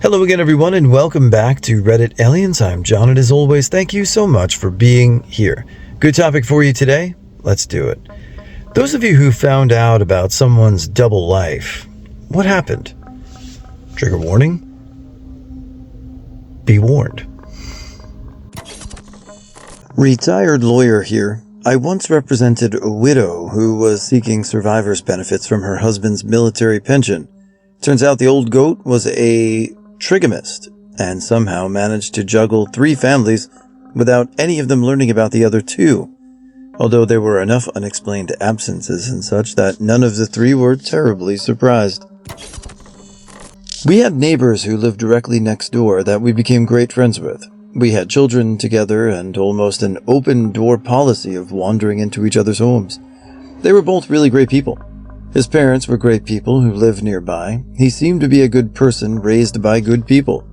Hello again, everyone, and welcome back to Reddit Aliens. I'm John, and as always, thank you so much for being here. Good topic for you today. Let's do it. Those of you who found out about someone's double life, what happened? Trigger warning. Be warned. Retired lawyer here. I once represented a widow who was seeking survivor's benefits from her husband's military pension. Turns out the old goat was a trigamist and somehow managed to juggle 3 families without any of them learning about the other 2. Although there were enough unexplained absences and such that none of the 3 were terribly surprised. We had neighbors who lived directly next door that we became great friends with. We had children together and almost an open door policy of wandering into each other's homes. They were both really great people. His parents were great people who lived nearby. He seemed to be a good person raised by good people.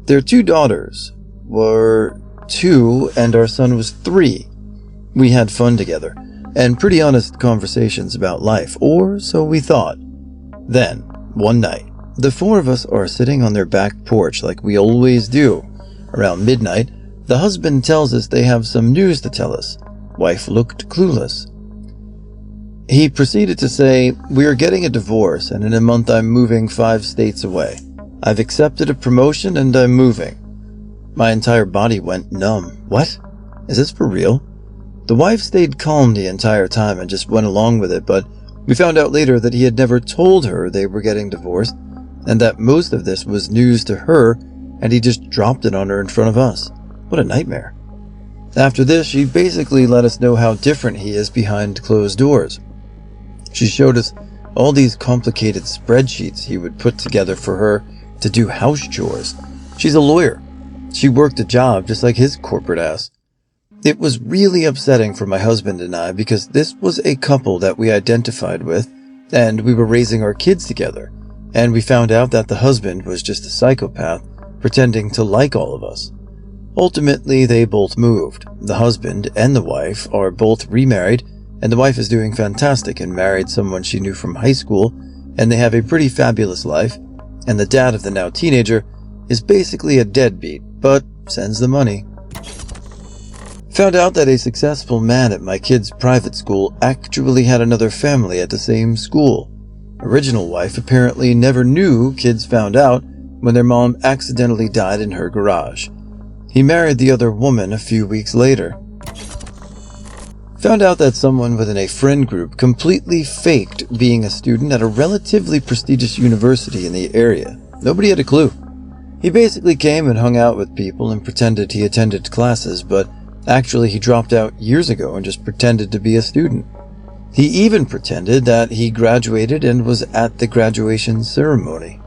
Their 2 daughters were 2 and our son was 3. We had fun together and pretty honest conversations about life, or so we thought. Then, one night, the 4 of us are sitting on their back porch like we always do. Around midnight, the husband tells us they have some news to tell us. Wife looked clueless. He proceeded to say, "We are getting a divorce, and in a month I'm moving 5 states away. I've accepted a promotion and I'm moving." My entire body went numb. What? Is this for real? The wife stayed calm the entire time and just went along with it, but we found out later that he had never told her they were getting divorced, and that most of this was news to her, and he just dropped it on her in front of us. What a nightmare. After this, she basically let us know how different he is behind closed doors. She showed us all these complicated spreadsheets he would put together for her to do house chores. She's a lawyer. She worked a job just like his corporate ass. It was really upsetting for my husband and I because this was a couple that we identified with, and we were raising our kids together, and we found out that the husband was just a psychopath pretending to like all of us. Ultimately, they both moved. The husband and the wife are both remarried, and the wife is doing fantastic and married someone she knew from high school, and they have a pretty fabulous life, and the dad of the now teenager is basically a deadbeat, but sends the money. Found out that a successful man at my kid's private school actually had another family at the same school. Original wife apparently never knew kids found out when their mom accidentally died in her garage. He married the other woman a few weeks later. Found out that someone within a friend group completely faked being a student at a relatively prestigious university in the area. Nobody had a clue. He basically came and hung out with people and pretended he attended classes, but actually he dropped out years ago and just pretended to be a student. He even pretended that he graduated and was at the graduation ceremony.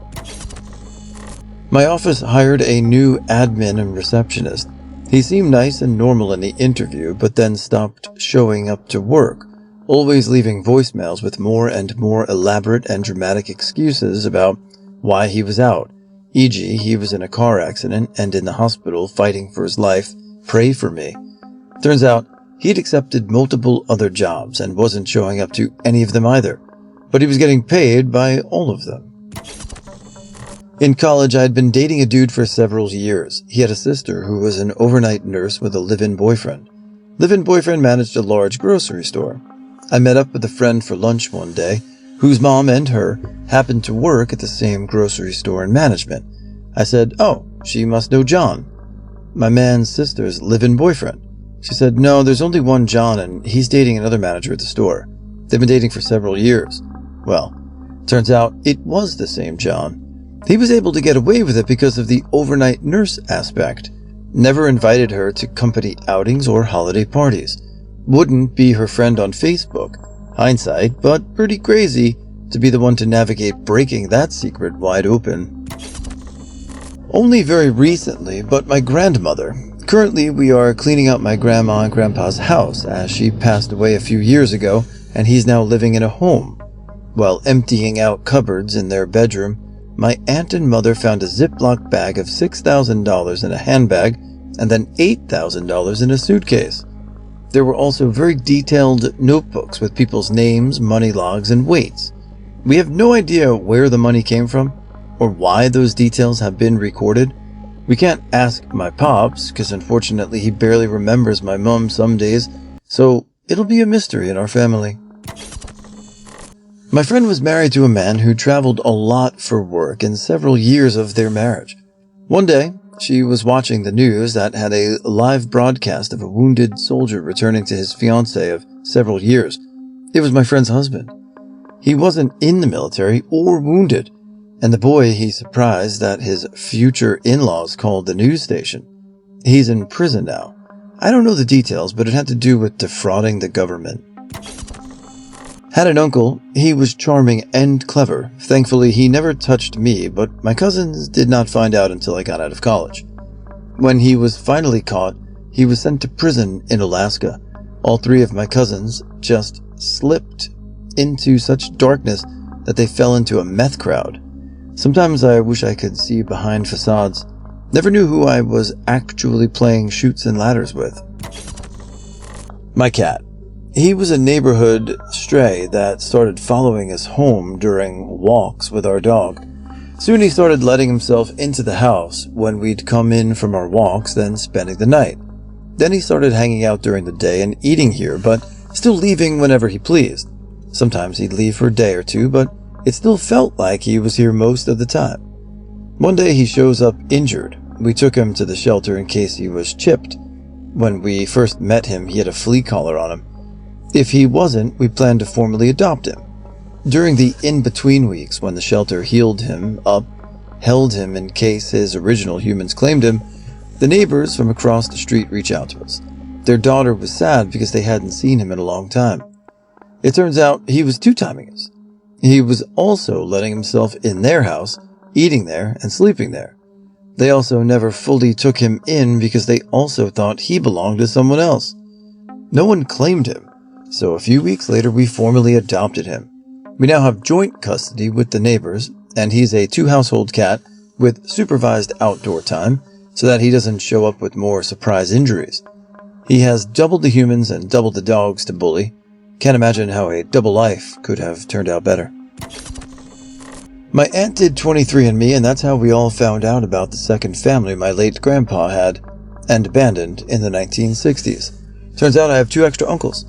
My office hired a new admin and receptionist. He seemed nice and normal in the interview, but then stopped showing up to work, always leaving voicemails with more and more elaborate and dramatic excuses about why he was out, e.g. he was in a car accident and in the hospital fighting for his life, pray for me. Turns out, he'd accepted multiple other jobs and wasn't showing up to any of them either, but he was getting paid by all of them. In college, I'd been dating a dude for several years. He had a sister who was an overnight nurse with a live-in boyfriend. Live-in boyfriend managed a large grocery store. I met up with a friend for lunch one day, whose mom and her happened to work at the same grocery store in management. I said, "Oh, she must know John, my man's sister's live-in boyfriend." She said, "No, there's only one John, and he's dating another manager at the store. They've been dating for several years." Well, turns out it was the same John. He was able to get away with it because of the overnight nurse aspect. Never invited her to company outings or holiday parties. Wouldn't be her friend on Facebook. Hindsight, but pretty crazy to be the one to navigate breaking that secret wide open. Only very recently, but my grandmother. Currently, we are cleaning out my grandma and grandpa's house as she passed away a few years ago, and he's now living in a home. While emptying out cupboards in their bedroom, my aunt and mother found a Ziploc bag of $6,000 in a handbag and then $8,000 in a suitcase. There were also very detailed notebooks with people's names, money logs, and weights. We have no idea where the money came from. or why those details have been recorded. We can't ask my pops, because unfortunately he barely remembers my mom some days, so it'll be a mystery in our family. My friend was married to a man who traveled a lot for work in several years of their marriage. One day, she was watching the news that had a live broadcast of a wounded soldier returning to his fiancée of several years. It was my friend's husband. He wasn't in the military or wounded, and the boy he surprised that his future in-laws called the news station. He's in prison now. I don't know the details, but it had to do with defrauding the government. Had an uncle. He was charming and clever. Thankfully, he never touched me, but my cousins did not find out until I got out of college. When he was finally caught, he was sent to prison in Alaska. All three of my cousins just slipped into such darkness that they fell into a meth crowd. Sometimes I wish I could see behind facades. Never knew who I was actually playing chutes and ladders with. My cat. He was a neighborhood stray that started following us home during walks with our dog. Soon he started letting himself into the house when we'd come in from our walks, then spending the night. Then he started hanging out during the day and eating here, but still leaving whenever he pleased. Sometimes he'd leave for a day or two, but it still felt like he was here most of the time. One day he shows up injured. We took him to the shelter in case he was chipped. When we first met him, he had a flea collar on him. If he wasn't, we planned to formally adopt him. During the in-between weeks when the shelter healed him up, held him in case his original humans claimed him, the neighbors from across the street reached out to us. Their daughter was sad because they hadn't seen him in a long time. It turns out he was two-timing us. He was also letting himself in their house, eating there, and sleeping there. They also never fully took him in because they also thought he belonged to someone else. No one claimed him. So a few weeks later, we formally adopted him. We now have joint custody with the neighbors, and he's a two-household cat with supervised outdoor time so that he doesn't show up with more surprise injuries. He has double the humans and double the dogs to bully. Can't imagine how a double life could have turned out better. My aunt did 23andMe, and that's how we all found out about the second family my late grandpa had and abandoned in the 1960s. Turns out I have two extra uncles.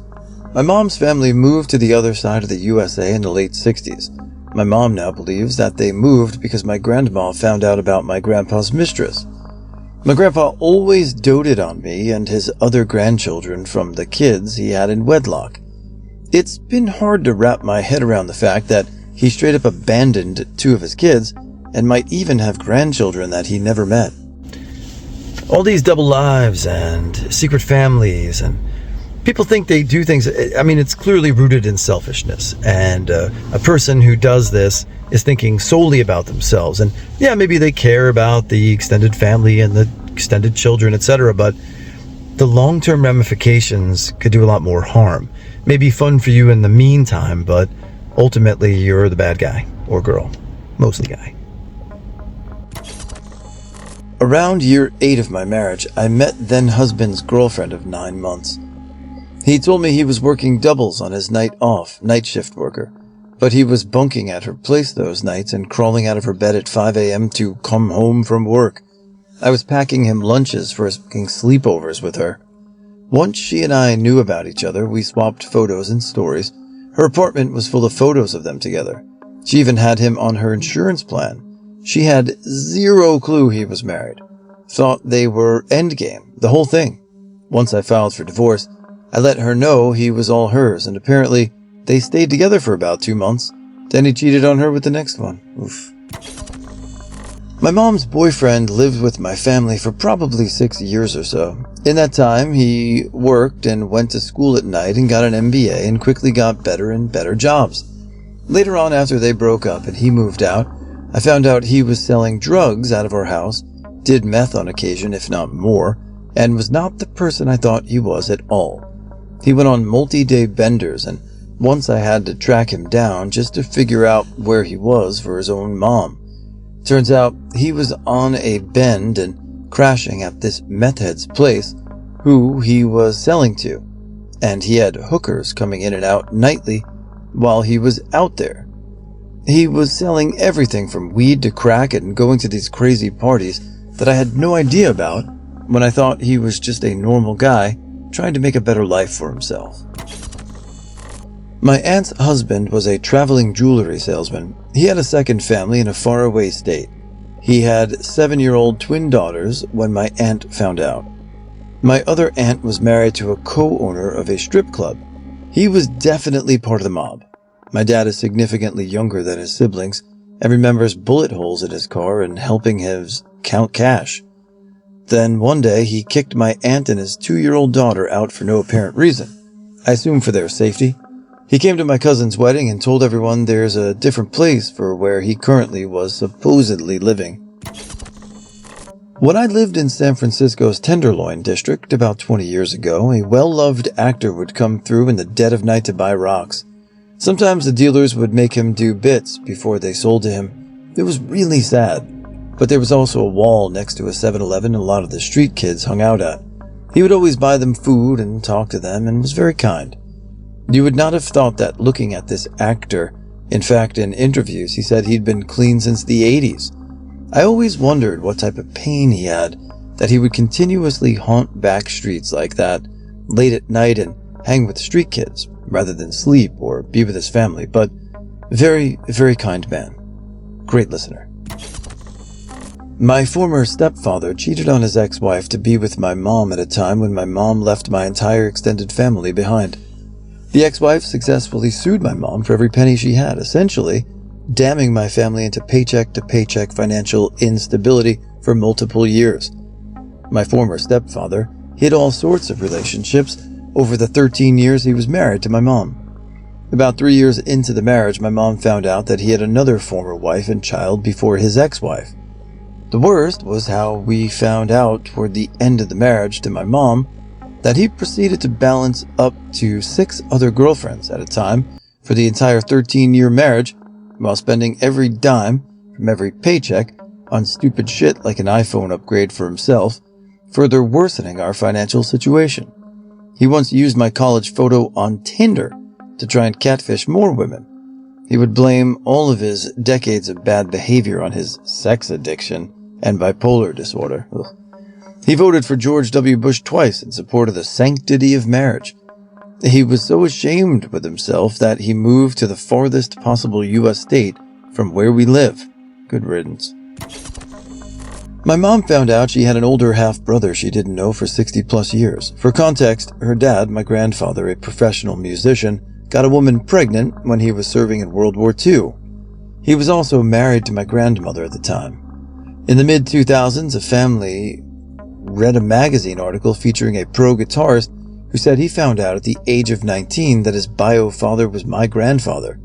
My mom's family moved to the other side of the USA in the late 60s. My mom now believes that they moved because my grandma found out about my grandpa's mistress. My grandpa always doted on me and his other grandchildren from the kids he had in wedlock. It's been hard to wrap my head around the fact that he straight up abandoned two of his kids and might even have grandchildren that he never met. All these double lives and secret families, and people think they do things. I mean, it's clearly rooted in selfishness, and a person who does this is thinking solely about themselves. And yeah, maybe they care about the extended family and the extended children, etc., but the long-term ramifications could do a lot more harm. Maybe fun for you in the meantime, but ultimately you're the bad guy or girl, mostly guy. Around year 8 of my marriage, I met then-husband's girlfriend of 9 months. He told me he was working doubles on his night off, night shift worker, but he was bunking at her place those nights and crawling out of her bed at 5 a.m. to come home from work. I was packing him lunches for his sleepovers with her. Once she and I knew about each other, we swapped photos and stories. Her apartment was full of photos of them together. She even had him on her insurance plan. She had zero clue he was married. Thought they were endgame, the whole thing. Once I filed for divorce, I let her know he was all hers, and apparently they stayed together for about 2 months. Then he cheated on her with the next one. Oof. My mom's boyfriend lived with my family for probably 6 years or so. In that time, he worked and went to school at night and got an MBA and quickly got better and better jobs. Later on, after they broke up and he moved out, I found out he was selling drugs out of our house, did meth on occasion, if not more, and was not the person I thought he was at all. He went on multi-day benders, and once I had to track him down just to figure out where he was for his own mom. Turns out he was on a bend and crashing at this meth head's place, who he was selling to, and he had hookers coming in and out nightly while he was out there. He was selling everything from weed to crack and going to these crazy parties that I had no idea about when I thought he was just a normal guy trying to make a better life for himself. My aunt's husband was a traveling jewelry salesman. He had a second family in a faraway state. He had 7-year-old twin daughters when my aunt found out. My other aunt was married to a co-owner of a strip club. He was definitely part of the mob. My dad is significantly younger than his siblings and remembers bullet holes in his car and helping him count cash. Then one day he kicked my aunt and his 2-year-old daughter out for no apparent reason. I assume for their safety. He came to my cousin's wedding and told everyone there's a different place for where he currently was supposedly living. When I lived in San Francisco's Tenderloin district about 20 years ago, a well-loved actor would come through in the dead of night to buy rocks. Sometimes the dealers would make him do bits before they sold to him. It was really sad. But there was also a wall next to a 7-Eleven a lot of the street kids hung out at. He would always buy them food and talk to them and was very kind. You would not have thought that looking at this actor. In fact, in interviews, he said he'd been clean since the 80s. I always wondered what type of pain he had, that he would continuously haunt back streets like that, late at night and hang with street kids, rather than sleep or be with his family, but very, very kind man. Great listener. My former stepfather cheated on his ex-wife to be with my mom at a time when my mom left my entire extended family behind. The ex-wife successfully sued my mom for every penny she had, essentially damning my family into paycheck-to-paycheck financial instability for multiple years. My former stepfather hid all sorts of relationships over the 13 years he was married to my mom. About 3 years into the marriage, my mom found out that he had another former wife and child before his ex-wife. The worst was how we found out toward the end of the marriage to my mom that he proceeded to balance up to 6 other girlfriends at a time for the entire 13-year marriage, while spending every dime from every paycheck on stupid shit like an iPhone upgrade for himself, further worsening our financial situation. He once used my college photo on Tinder to try and catfish more women. He would blame all of his decades of bad behavior on his sex addiction and bipolar disorder. Ugh. He voted for George W. Bush twice in support of the sanctity of marriage. He was so ashamed with himself that he moved to the farthest possible U.S. state from where we live. Good riddance. My mom found out she had an older half-brother she didn't know for 60-plus years. For context, her dad, my grandfather, a professional musician, got a woman pregnant when he was serving in World War II. He was also married to my grandmother at the time. In the mid-2000s, a family read a magazine article featuring a pro guitarist who said he found out at the age of 19 that his bio father was my grandfather.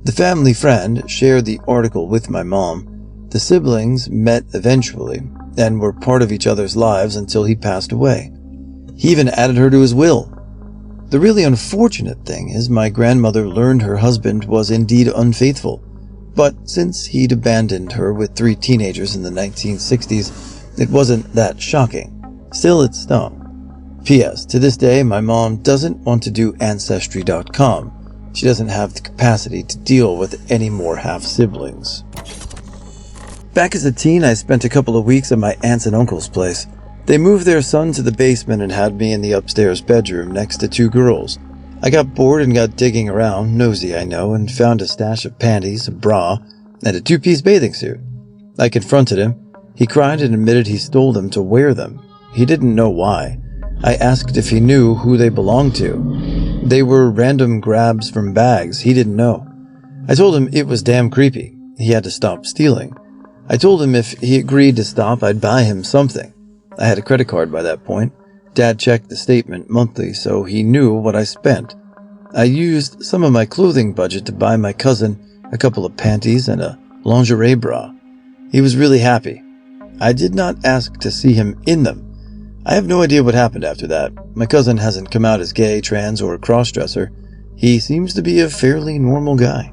The family friend shared the article with my mom. The siblings met eventually and were part of each other's lives until he passed away. He even added her to his will. The really unfortunate thing is my grandmother learned her husband was indeed unfaithful, but since he'd abandoned her with 3 teenagers in the 1960s, it wasn't that shocking. Still, it stung. P.S. To this day, my mom doesn't want to do Ancestry.com. She doesn't have the capacity to deal with any more half-siblings. Back as a teen, I spent a couple of weeks at my aunt's and uncle's place. They moved their son to the basement and had me in the upstairs bedroom next to 2 girls. I got bored and got digging around, nosy I know, and found a stash of panties, a bra, and a 2-piece bathing suit. I confronted him. He cried and admitted he stole them to wear them. He didn't know why. I asked if he knew who they belonged to. They were random grabs from bags. He didn't know. I told him it was damn creepy. He had to stop stealing. I told him if he agreed to stop, I'd buy him something. I had a credit card by that point. Dad checked the statement monthly, so he knew what I spent. I used some of my clothing budget to buy my cousin a couple of panties and a lingerie bra. He was really happy. I did not ask to see him in them. I have no idea what happened after that. My cousin hasn't come out as gay, trans, or cross-dresser. He seems to be a fairly normal guy.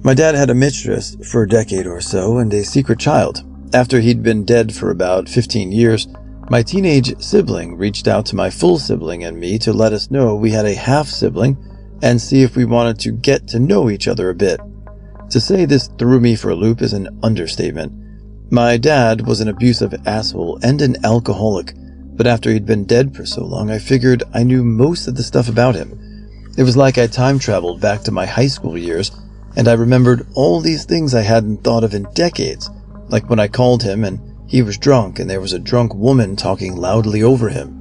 My dad had a mistress for a decade or so and a secret child. After he'd been dead for about 15 years, my teenage sibling reached out to my full sibling and me to let us know we had a half-sibling and see if we wanted to get to know each other a bit. To say this threw me for a loop is an understatement. My dad was an abusive asshole and an alcoholic, but after he'd been dead for so long, I figured I knew most of the stuff about him. It was like I time traveled back to my high school years, and I remembered all these things I hadn't thought of in decades, like when I called him and he was drunk and there was a drunk woman talking loudly over him.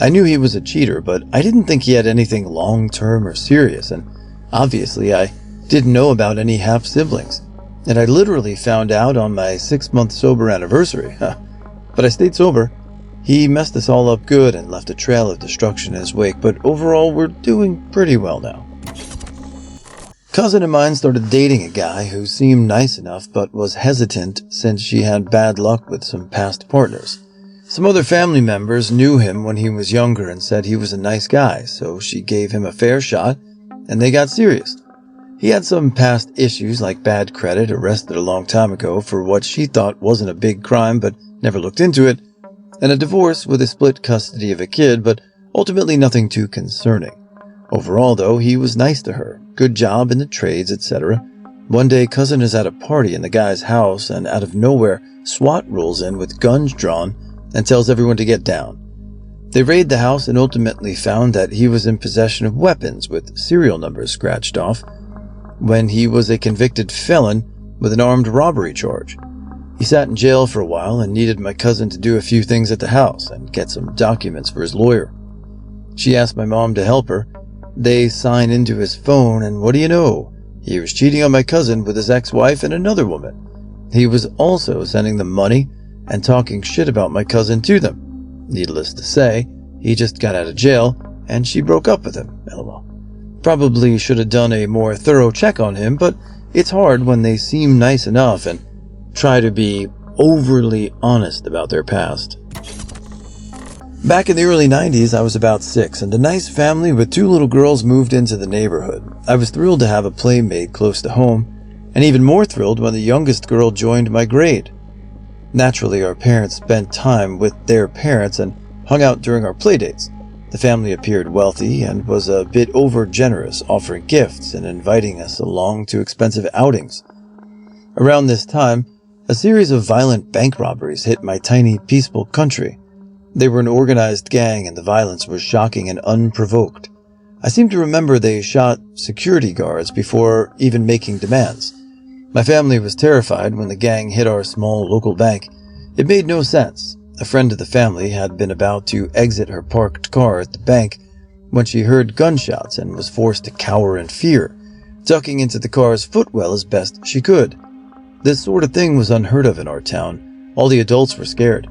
I knew he was a cheater, but I didn't think he had anything long-term or serious, and obviously I didn't know about any half-siblings. And I literally found out on my 6-month sober anniversary. But I stayed sober. He messed us all up good and left a trail of destruction in his wake, but overall we're doing pretty well now. Cousin of mine started dating a guy who seemed nice enough but was hesitant since she had bad luck with some past partners. Some other family members knew him when he was younger and said he was a nice guy, so she gave him a fair shot, and they got serious. He had some past issues like bad credit, arrested a long time ago for what she thought wasn't a big crime but never looked into it, and a divorce with a split custody of a kid, but ultimately nothing too concerning. Overall, though, he was nice to her, good job in the trades, etc. One day, cousin is at a party in the guy's house, and out of nowhere, SWAT rolls in with guns drawn and tells everyone to get down. They raid the house and ultimately found that he was in possession of weapons with serial numbers scratched off, when he was a convicted felon with an armed robbery charge. He sat in jail for a while and needed my cousin to do a few things at the house and get some documents for his lawyer. She asked my mom to help her. They sign into his phone, and what do you know? He was cheating on my cousin with his ex-wife and another woman. He was also sending them money and talking shit about my cousin to them. Needless to say, he just got out of jail, and she broke up with him, lol. Probably should have done a more thorough check on him, but it's hard when they seem nice enough and try to be overly honest about their past. Back in the early 90s, I was about 6, and a nice family with 2 little girls moved into the neighborhood. I was thrilled to have a playmate close to home, and even more thrilled when the youngest girl joined my grade. Naturally, our parents spent time with their parents and hung out during our playdates. The family appeared wealthy and was a bit over-generous, offering gifts and inviting us along to expensive outings. Around this time, a series of violent bank robberies hit my tiny, peaceful country. They were an organized gang and the violence was shocking and unprovoked. I seem to remember they shot security guards before even making demands. My family was terrified when the gang hit our small local bank. It made no sense. A friend of the family had been about to exit her parked car at the bank when she heard gunshots and was forced to cower in fear, ducking into the car's footwell as best she could. This sort of thing was unheard of in our town. All the adults were scared.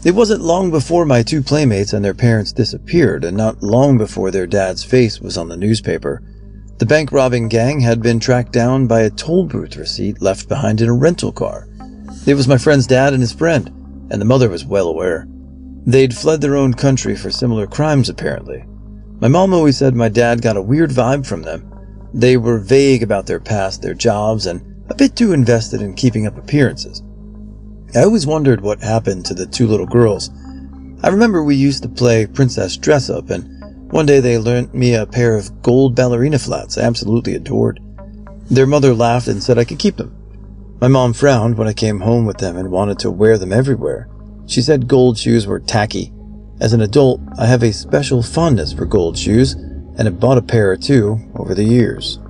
It wasn't long before my 2 playmates and their parents disappeared, and not long before their dad's face was on the newspaper. The bank robbing gang had been tracked down by a toll booth receipt left behind in a rental car. It was my friend's dad and his friend, and the mother was well aware. They'd fled their own country for similar crimes, apparently. My mom always said my dad got a weird vibe from them. They were vague about their past, their jobs, and a bit too invested in keeping up appearances. I always wondered what happened to the 2 little girls. I remember we used to play princess dress-up, and one day they lent me a pair of gold ballerina flats I absolutely adored. Their mother laughed and said I could keep them. My mom frowned when I came home with them and wanted to wear them everywhere. She said gold shoes were tacky. As an adult, I have a special fondness for gold shoes, and have bought a pair or 2 over the years.